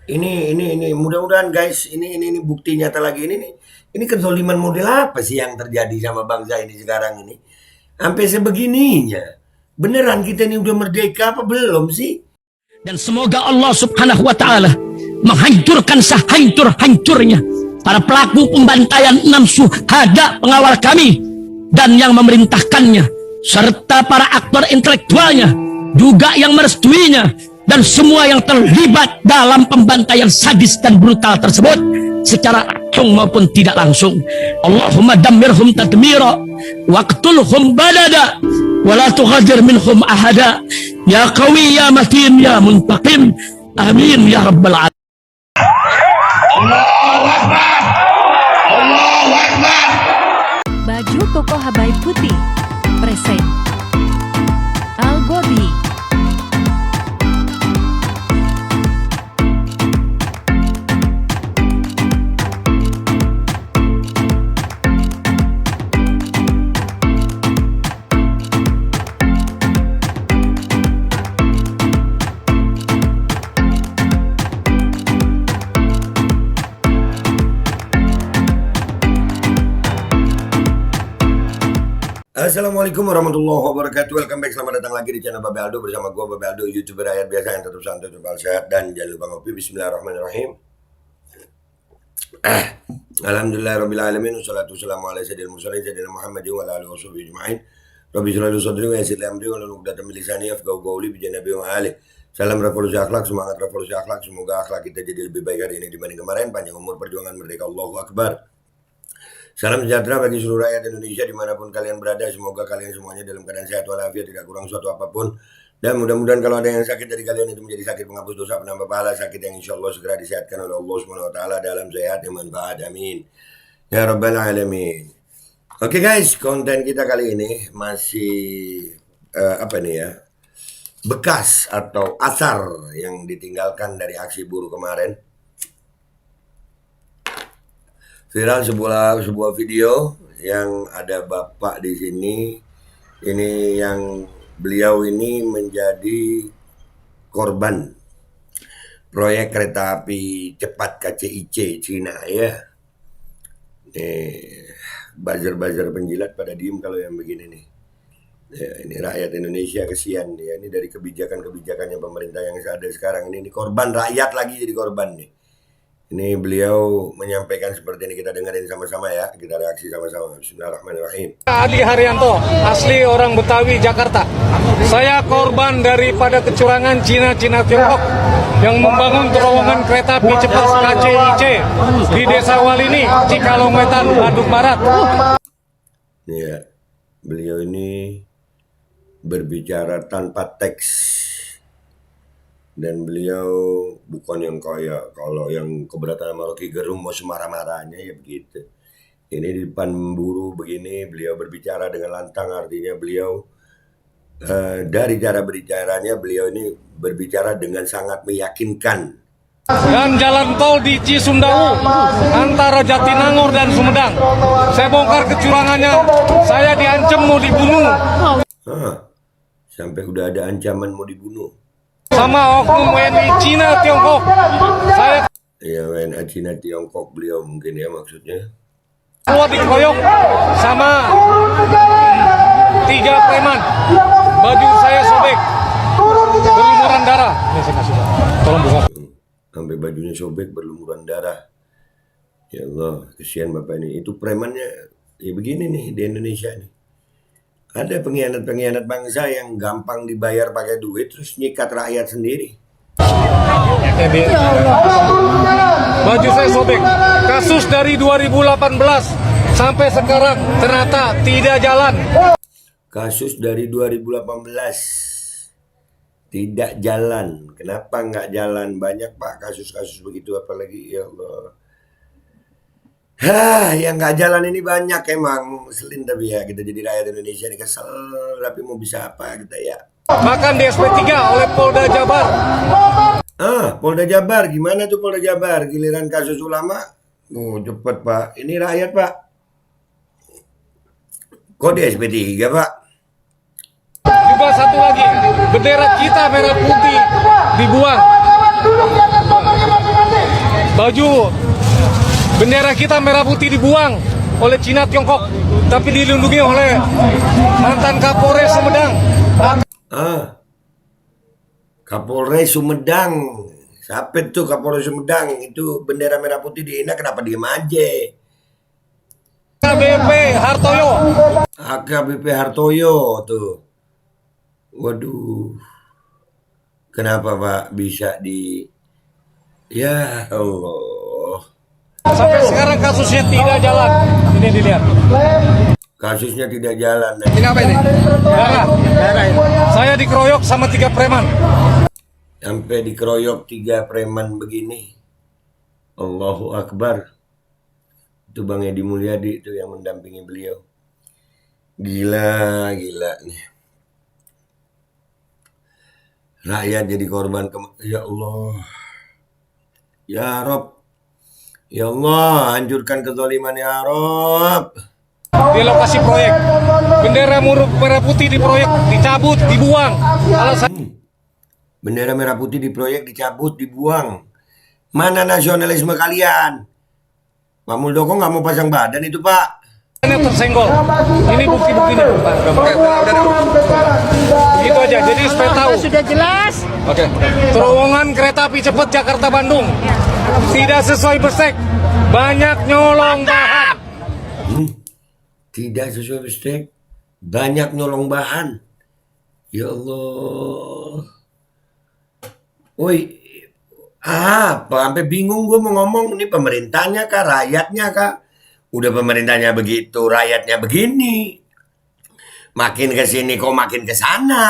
Ini mudah-mudahan guys, ini bukti nyata lagi ini nih. Ini kezoliman model apa sih yang terjadi sama bangsa ini sekarang ini? Sampai sebegininya. Beneran kita ini udah merdeka apa belum sih? Dan semoga Allah subhanahu wa ta'ala menghancurkan sehancur-hancurnya para pelaku pembantaian 6 syuhada pengawal kami dan yang memerintahkannya, serta para aktor intelektualnya juga yang merestuinya, dan semua yang terlibat dalam pembantaian sadis dan brutal tersebut secara langsung maupun tidak langsung. Allahumma dammirhum tadmira waqtulhum badada wala tughadir minhum ahada ya qawi ya matin ya muntaqim amin ya rabbal alamin. Allahu Akbar. Allahu Akbar. Baju koko Habaib Putih present Al-Godi. Assalamualaikum warahmatullahi wabarakatuh. Welcome back, selamat datang lagi di channel Babe Aldo bersama gue Babe Aldo, YouTuber rakyat biasa yang tetap santai, tetap sehat, dan jangan lupa ngopi. Bismillahirrahmanirrahim. Alhamdulillahirrabbilalamin. Wassalatu wassalamu ala sayyidil mursalin sayyidina Muhammadin wa ala alihi washabihi ajma'in. Rabbi shrah li sadri wa yassir li amri wahlul 'uqdatam min lisani yafqahu qawli bi janabi wa ali. Salam revolusi akhlak, semangat revolusi akhlak. Semoga akhlak kita jadi lebih baik hari ini dibanding kemarin. Panjang umur, perjuangan merdeka. Allahu Akbar. Salam sejahtera bagi seluruh rakyat Indonesia dimanapun kalian berada. Semoga kalian semuanya dalam keadaan sehat walafiat, tidak kurang suatu apapun. Dan mudah-mudahan kalau ada yang sakit dari kalian itu menjadi sakit penghapus dosa, penambah pahala, sakit yang insya Allah segera disehatkan oleh Allah SWT dalam sehat yang manfaat. Amin ya rabbal alamin. Oke guys, konten kita kali ini masih apa nih ya, bekas atau asar yang ditinggalkan dari aksi buruh kemarin. Viral sebuah video yang ada bapak di sini. Ini yang beliau ini menjadi korban proyek kereta api cepat KCIC Cina ya. Buzzer-buzzer penjilat pada diem kalau yang begini nih. Ya, ini rakyat Indonesia kesian ya. Ini dari kebijakan-kebijakannya pemerintah yang ada sekarang ini korban, rakyat lagi jadi korban nih. Ini beliau menyampaikan seperti ini, kita dengerin sama-sama ya, kita reaksi sama-sama. Bismillahirrahmanirrahim. Adi Haryanto, asli orang Betawi, Jakarta. Saya korban daripada kecurangan Cina Tiongkok yang membangun terowongan kereta api cepat KCIC di Desa Walini, Cikalong Wetan, Bandung Barat. Ya, beliau ini berbicara tanpa teks. Dan beliau bukan yang kayak kalau yang keberatan sama Rocky Gerung mau semarah-marahnya ya begitu. Ini di depan buruh begini beliau berbicara dengan lantang, artinya beliau dari cara berbicaranya beliau ini berbicara dengan sangat meyakinkan. Dan jalan tol di Cisumdawu antara Jatinangor dan Sumedang, saya bongkar kecurangannya, saya diancam mau dibunuh. Sampai udah ada ancaman mau dibunuh sama oknum WNI Cina Tiongkok. Saya ya WNI Cina Tiongkok beliau mungkin ya maksudnya. Keluar dikeroyok sama 3 preman. Baju saya sobek, berlumuran darah. Tolong buka. Sampai bajunya sobek berlumuran darah. Ya Allah, kesian bapak ini. Itu premannya ya begini nih di Indonesia nih. Ada pengkhianat-pengkhianat bangsa yang gampang dibayar pakai duit terus nyikat rakyat sendiri. Baju saya sobek. Kasus dari 2018 sampai sekarang ternyata tidak jalan. Kasus dari 2018 tidak jalan. Kenapa nggak jalan? Banyak pak kasus-kasus begitu, apalagi ya Allah. Yang nggak jalan ini banyak emang, ngeselin tapi ya kita jadi rakyat Indonesia ini kesel, tapi mau bisa apa kita ya. Bahkan di SP3 oleh Polda Jabar. Polda Jabar, gimana tuh Polda Jabar? Giliran kasus ulama, cepet pak. Ini rakyat pak. Kok di SP3 pak? Juga satu lagi, bendera kita merah putih dibuang. baju bendera kita merah putih dibuang oleh Cina Tiongkok, tapi dilindungi oleh mantan Kapolres Sumedang. Kapolres Sumedang. Siapa tuh Kapolres Sumedang? Itu bendera merah putih dihina, kenapa diem aja? AKBP Hartoyo. AKBP Hartoyo tuh. Waduh. Kenapa Pak bisa di... Ya Allah. Sampai sekarang kasusnya tidak jalan. Ini dilihat. Kasusnya tidak jalan. Ini apa ini? Darah. Saya dikeroyok sama 3 preman. Sampai dikeroyok 3 preman begini. Allahu Akbar. Itu Bang Edi Mulyadi itu yang mendampingi beliau. Gila nih. Rakyat jadi korban ya Allah. Ya Rob. Ya Allah, hancurkan kezaliman ya Rob. Di lokasi proyek, bendera merah putih di proyek dicabut, dibuang. Alasan Bendera merah putih di proyek dicabut, dibuang. Mana nasionalisme kalian? Pak Muldoko nggak mau pasang badan itu Pak. ini tersenggol. Ini bukti-buktinya. Itu aja. Jadi supaya tahu. Sudah jelas. Oke. Terowongan kereta api cepat Jakarta Bandung tidak sesuai bestek. Banyak nyolong bahan. Tidak sesuai bestek. Banyak nyolong bahan. Ya Allah. Woi, apa? Sampai bingung gue mau ngomong. Ini pemerintahnya kah? Rakyatnya kah? Udah pemerintahnya begitu, rakyatnya begini. Makin ke sini kok makin ke sana.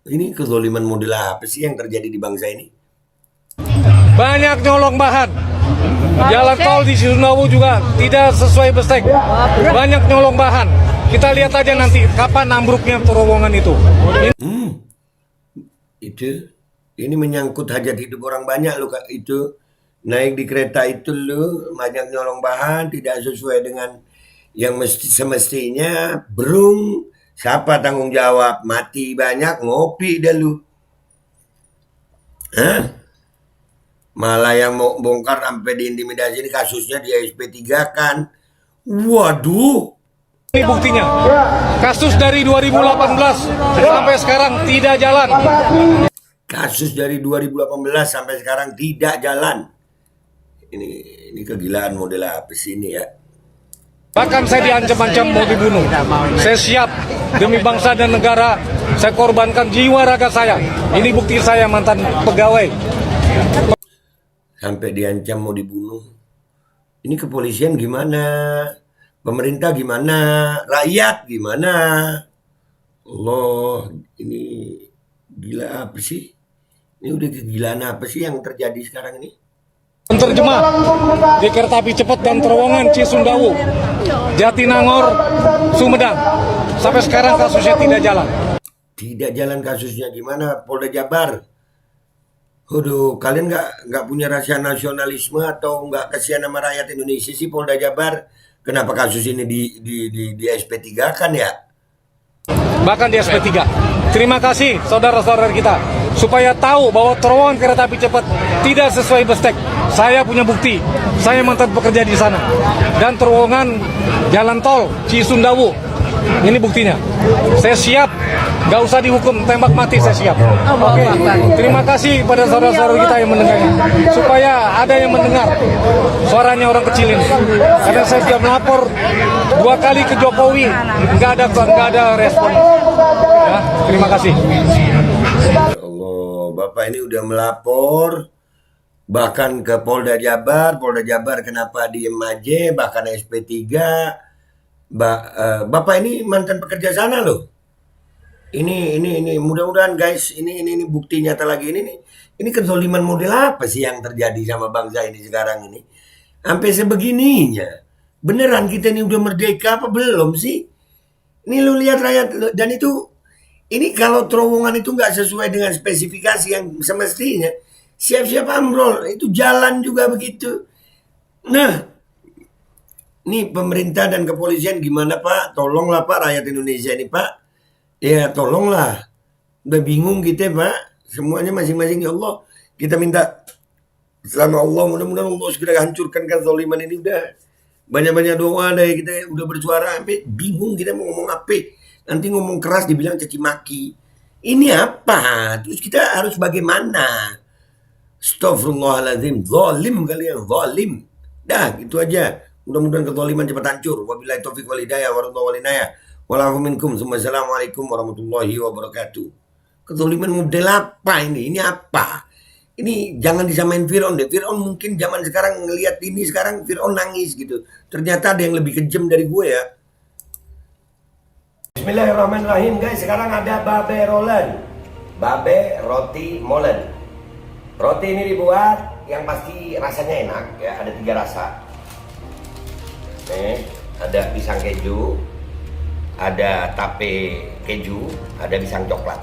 Ini kezaliman model apa sih yang terjadi di bangsa ini? Banyak nyolong bahan. Jalan tol di Sundawu juga tidak sesuai bestek. Banyak nyolong bahan. Kita lihat aja nanti kapan ambruknya terowongan itu. Ini menyangkut hajat hidup orang banyak loh Kak. Itu naik di kereta itu loh, banyak nyolong bahan, tidak sesuai dengan yang semestinya. Brung, siapa tanggung jawab? Mati banyak, ngopi dah lu. Malah yang mau bongkar sampai diintimidasi ini kasusnya di SP3 kan. Waduh. Ini buktinya. Kasus dari 2018 sampai sekarang tidak jalan. Kasus dari 2018 sampai sekarang tidak jalan. Ini kegilaan model apa sih ini ya? Bahkan saya diancam-ancam mau dibunuh. Saya siap demi bangsa dan negara. Saya korbankan jiwa raga saya. Ini bukti saya mantan pegawai. Sampai diancam mau dibunuh. Ini kepolisian gimana? Pemerintah gimana? Rakyat gimana? Allah, ini gila apa sih? Ini udah kegilaan apa sih yang terjadi sekarang ini? Terjemah di kereta api cepat dan terowongan Cisundawu, Jatinangor, Sumedang. Sampai sekarang kasusnya tidak jalan. Tidak jalan kasusnya gimana? Polda Jabar. Waduh, kalian nggak punya rasa nasionalisme atau nggak kasihan sama rakyat Indonesia sih Polda Jabar? Kenapa kasus ini di SP3 kan ya? Bahkan di SP3. Terima kasih saudara-saudara kita. Supaya tahu bahwa terowongan kereta api cepat tidak sesuai bestek. Saya punya bukti. Saya mantan pekerja di sana. Dan terowongan jalan tol Cisundawu. Ini buktinya. Saya siap. Gak usah dihukum tembak mati, saya siap. Oke. Terima kasih pada saudara-saudara kita yang mendengarnya. Supaya ada yang mendengar suaranya orang kecil ini. Karena saya sudah melapor 2 kali ke Jokowi. Nggak ada respon. Ya, terima kasih. Ya Allah, Bapak ini udah melapor bahkan ke Polda Jabar. Polda Jabar kenapa diem aja? Bahkan SP3. Bapak ini mantan pekerja sana loh. Ini mudah-mudahan guys, ini bukti nyata lagi ini kezaliman model apa sih yang terjadi sama bangsa ini sekarang ini? Sampai sebegininya. Beneran kita ini udah merdeka apa belum sih? Ini lu lihat rakyat, dan ini kalau terowongan itu nggak sesuai dengan spesifikasi yang semestinya, siap-siap ambrol. Itu jalan juga begitu. Nah, ini pemerintah dan kepolisian gimana Pak? Tolonglah Pak, rakyat Indonesia ini Pak. Ya tolonglah. Udah bingung kita Pak. Semuanya masing-masing ya Allah. Kita minta sama Allah, mudah-mudahan Allah segera hancurkan kezaliman ini. Udah banyak-banyak doa deh, kita udah bersuara sampai bingung kita mau ngomong apa. Nanti ngomong keras dibilang caci maki. Ini apa? Terus kita harus bagaimana? Astagfirullahaladzim, zalim kalian, zalim. Dah, gitu aja. Mudah-mudahan kezaliman cepat hancur. Wabillahi taufiq wal hidayah warahmatullahi wabarakatuh. Walafu minkum. Assalamualaikum warahmatullahi wabarakatuh. Kezaliman model apa ini? Ini apa? Ini jangan disamain Fir'aun deh. Fir'aun mungkin zaman sekarang ngelihat ini, sekarang Fir'aun nangis gitu. Ternyata ada yang lebih kejam dari gue ya. Bismillahirrahmanirrahim guys. Sekarang ada babe rolen. Babe roti molen. Roti ini dibuat yang pasti rasanya enak ya. Ada 3 rasa. Nih, ada pisang keju, ada tape keju, ada pisang coklat.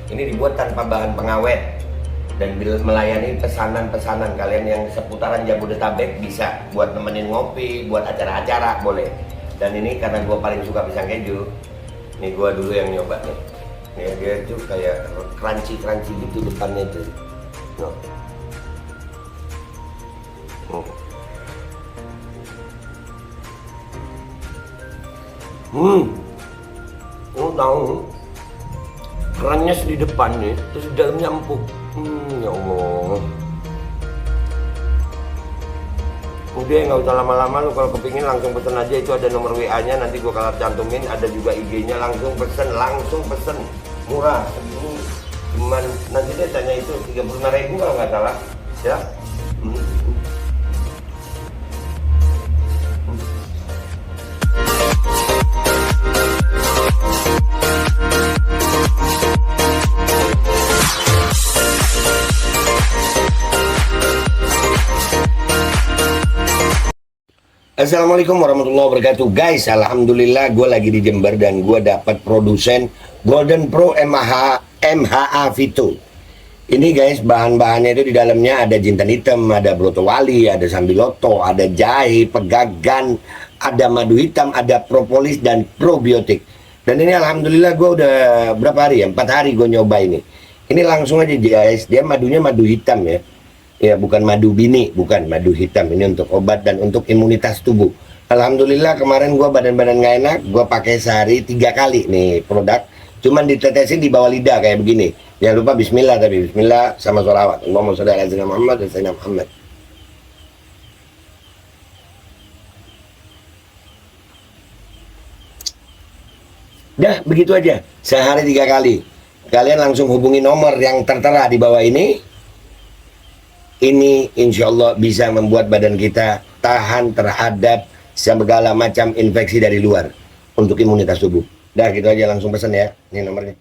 Ini dibuat tanpa bahan pengawet. Dan bila melayani pesanan-pesanan kalian yang seputaran Jabodetabek, bisa buat nemenin ngopi, buat acara-acara boleh. Dan ini karena gue paling suka pisang keju, nih gue dulu yang nyoba nih. Nih dia tuh kayak crunchy gitu depannya tuh. Tahu kerannya di depan nih, terus di dalamnya empuk. Ya Allah. Udah nggak usah lama-lama, lu kalau kepingin langsung pesen aja, itu ada nomor WA-nya, nanti gua kalau cantumin, ada juga IG-nya, langsung pesen, murah segini. Cuman nanti dia tanya itu 35.000 kalau nggak salah, ya. Assalamualaikum warahmatullahi wabarakatuh guys. Alhamdulillah gue lagi di Jember dan gue dapat produsen Golden Pro MHA Vito. Ini guys, bahan-bahannya itu di dalamnya ada jintan hitam, ada broto wali, ada sambiloto, ada jahe, pegagan, ada madu hitam, ada propolis dan probiotik. Dan ini alhamdulillah gue udah berapa hari ya, 4 hari gue nyoba ini. Ini langsung aja guys, dia madunya madu hitam ya. Ya bukan madu bini, bukan madu hitam. Ini untuk obat dan untuk imunitas tubuh. Alhamdulillah kemarin gua badan-badan gak enak, gua pakai sehari 3 kali nih produk. Cuman ditetesin di bawah lidah kayak begini. Jangan lupa bismillah, tapi bismillah sama sholawat. Allahumma sholli ala sayyidina Muhammad dan sayyidina Muhammad. Dah begitu aja, sehari 3 kali. Kalian langsung hubungi nomor yang tertera di bawah ini. Ini insya Allah bisa membuat badan kita tahan terhadap segala macam infeksi dari luar untuk imunitas tubuh. Dah gitu aja, langsung pesan ya. Ini nomornya.